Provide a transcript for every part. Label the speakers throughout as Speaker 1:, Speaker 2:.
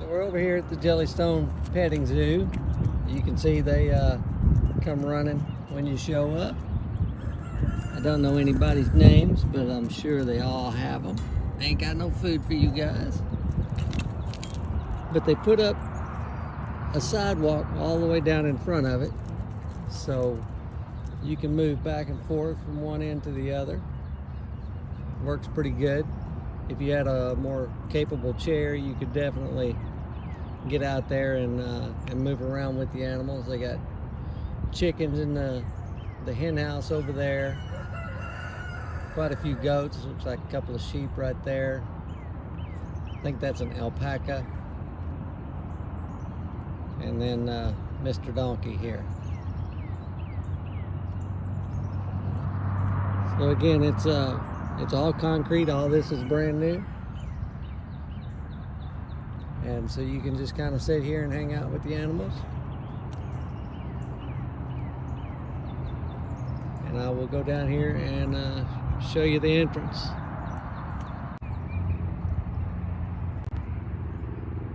Speaker 1: So we're over here at the Jellystone petting zoo. You can see they come running when you show up. I don't know anybody's names, but I'm sure they all have them. Ain't got no food for you guys. But they put up a sidewalk all the way down in front of it, so you can move back and forth from one end to the other. Works pretty good. If you had a more capable chair, you could definitely get out there and move around with the animals. They got chickens in the hen house over there. Quite a few goats. Looks like a couple of sheep right there. I think that's an alpaca. And then Mr. Donkey here. So again, it's all concrete. All this is brand new. And so you can just kind of sit here and hang out with the animals. And I will go down here and show you the entrance.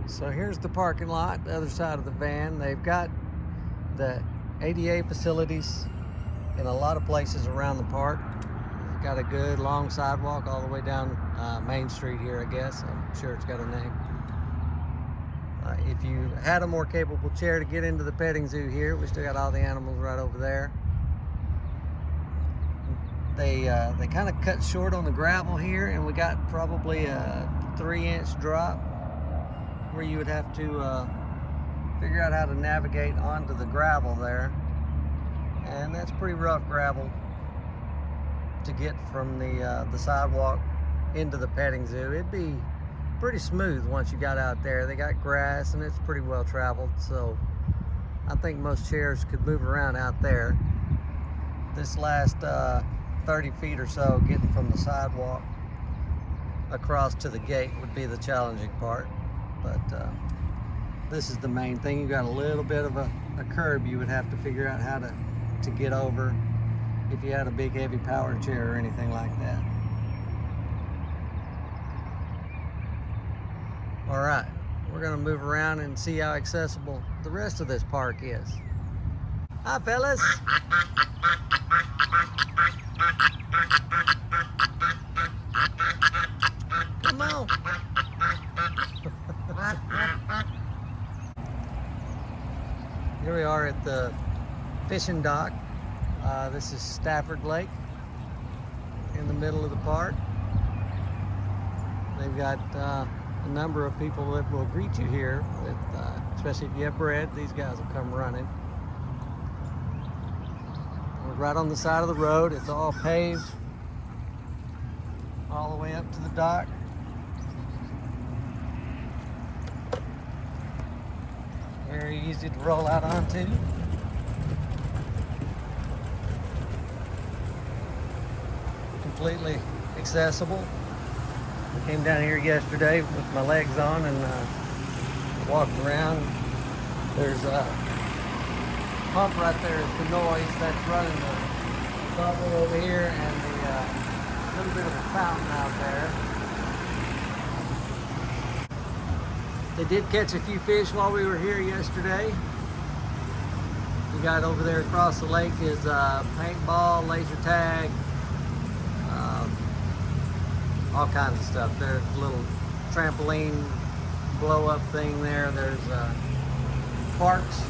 Speaker 1: So here's the parking lot, the other side of the van. They've got the ADA facilities in a lot of places around the park. They've got a good long sidewalk all the way down Main Street here, I guess. I'm sure it's got a name. If you had a more capable chair to get into the petting zoo here, we still got all the animals right over there. They kind of cut short on the gravel here, and we got probably a 3-inch drop where you would have to figure out how to navigate onto the gravel there. And that's pretty rough gravel to get from the sidewalk into the petting zoo. It'd be pretty smooth once you got out there. They got grass and it's pretty well traveled, so I think most chairs could move around out there. This last 30 feet or so, getting from the sidewalk across to the gate would be the challenging part. But this is the main thing. You got a little bit of a curb you would have to figure out how to get over if you had a big heavy power chair or anything like that. All right, we're gonna move around and see how accessible the rest of this park is. Hi, fellas. Come on. Here we are at the fishing dock. This is Stafford Lake in the middle of the park. They've got a number of people that will greet you here, with, especially if you have bread. These guys will come running. We're right on the side of the road. It's all paved all the way up to the dock. Very easy to roll out onto. Completely accessible. I came down here yesterday with my legs on and walked around. There's a pump right there, it's the noise that's running the bubble over here, and the little bit of a fountain out there. They did catch a few fish while we were here yesterday. We got over there across the lake is paintball, laser tag, all kinds of stuff. There's a little trampoline blow-up thing there. There's parks,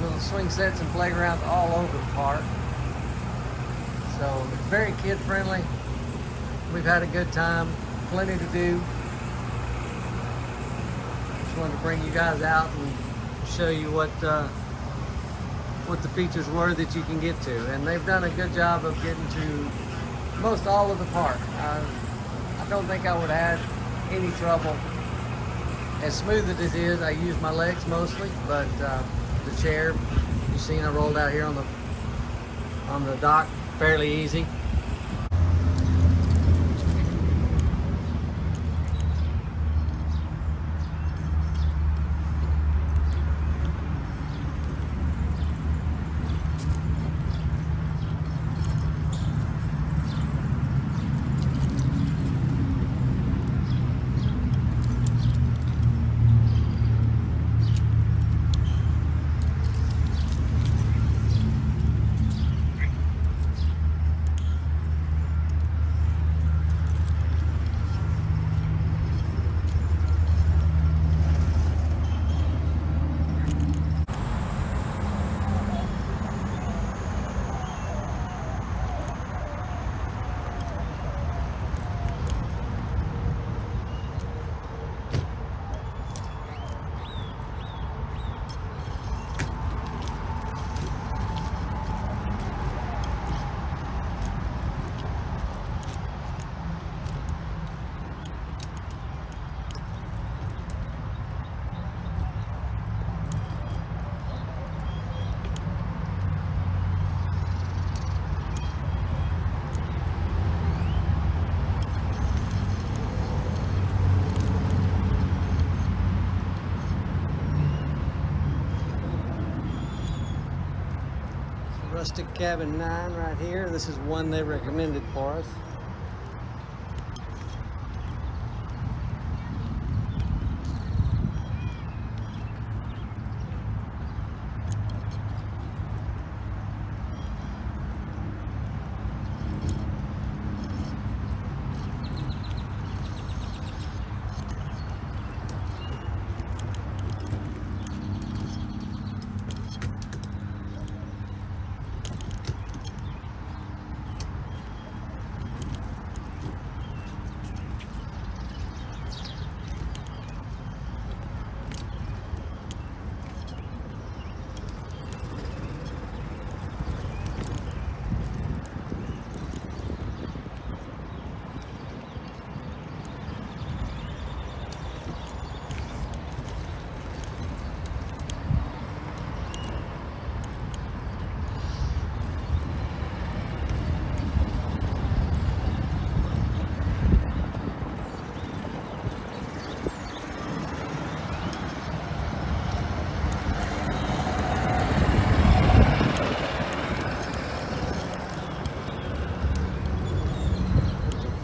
Speaker 1: little swing sets and playgrounds all over the park. So it's very kid-friendly. We've had a good time, plenty to do. Just wanted to bring you guys out and show you what the features were that you can get to. And they've done a good job of getting to most all of the park. I don't think I would have had any trouble. As smooth as it is, I use my legs mostly, but the chair, you've seen I rolled out here on the dock fairly easy. Rustic Cabin 9 right here. This is one they recommended for us.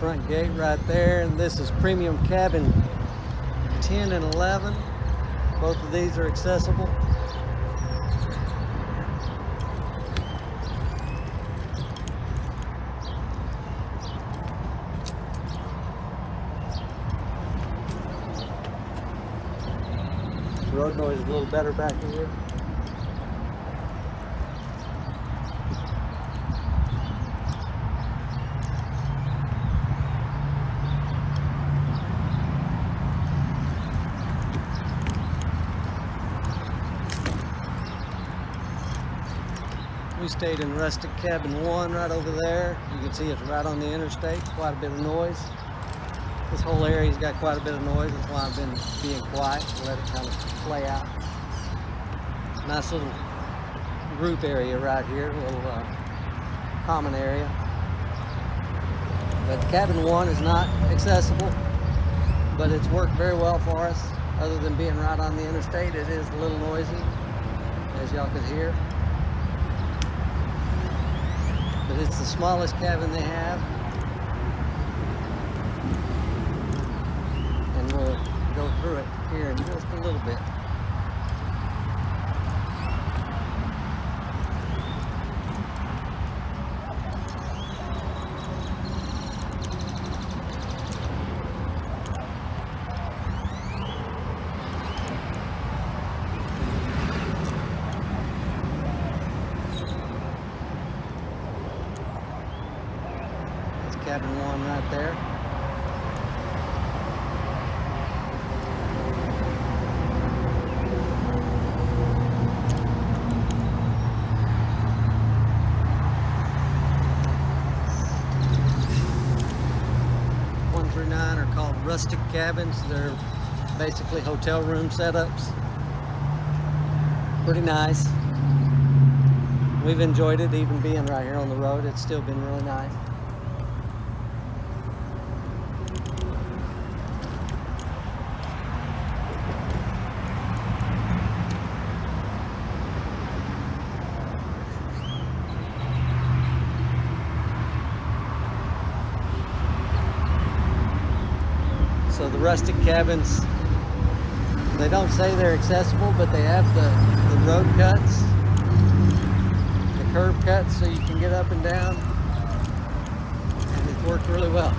Speaker 1: Front gate right there, and this is premium cabin 10 and 11. Both of these are accessible. Road noise is a little better back here. We stayed in Rustic Cabin 1 right over there. You can see it's right on the interstate, quite a bit of noise. This whole area's got quite a bit of noise, that's why I've been being quiet to let it kind of play out. Nice little group area right here, a little common area. But Cabin 1 is not accessible, but it's worked very well for us. Other than being right on the interstate, it is a little noisy, as y'all could hear. But it's the smallest cabin they have. And we'll go through it here in just a little bit. Cabin 1 right there. One through 9 are called rustic cabins. They're basically hotel room setups. Pretty nice. We've enjoyed it, even being right here on the road. It's still been really nice. So the rustic cabins, they don't say they're accessible, but they have the road cuts, the curb cuts, so you can get up and down, and it's worked really well.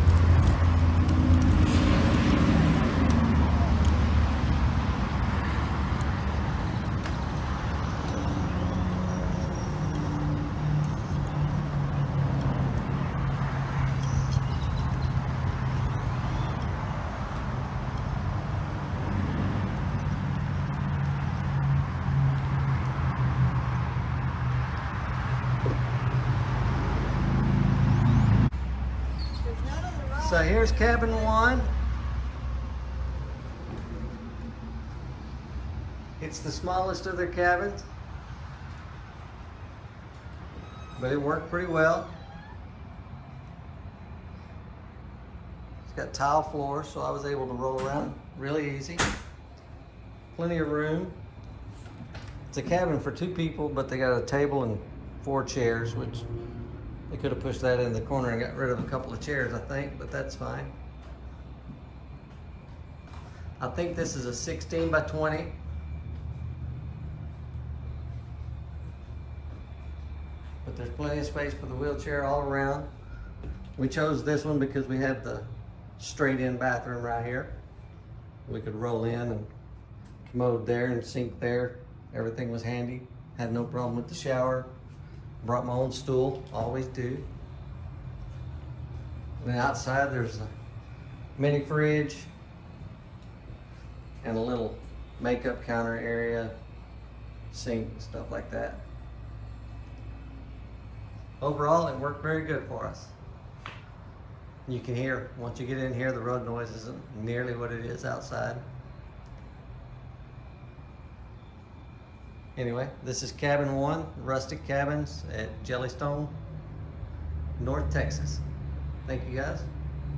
Speaker 1: So here's cabin 1. It's the smallest of their cabins, but it worked pretty well. It's got tile floors, so I was able to roll around really easy. Plenty of room. It's a cabin for 2 people, but they got a table and 4 chairs, which they could have pushed that in the corner and got rid of a couple of chairs, I think, but that's fine. I think this is a 16 by 20. But there's plenty of space for the wheelchair all around. We chose this one because we had the straight-in bathroom right here. We could roll in and commode there and sink there. Everything was handy. Had no problem with the shower. Brought my own stool, always do. And then outside there's a mini fridge and a little makeup counter area, sink, stuff like that. Overall, it worked very good for us. You can hear, once you get in here, the road noise isn't nearly what it is outside. Anyway, this is cabin 1, Rustic Cabins at Jellystone, North Texas. Thank you guys.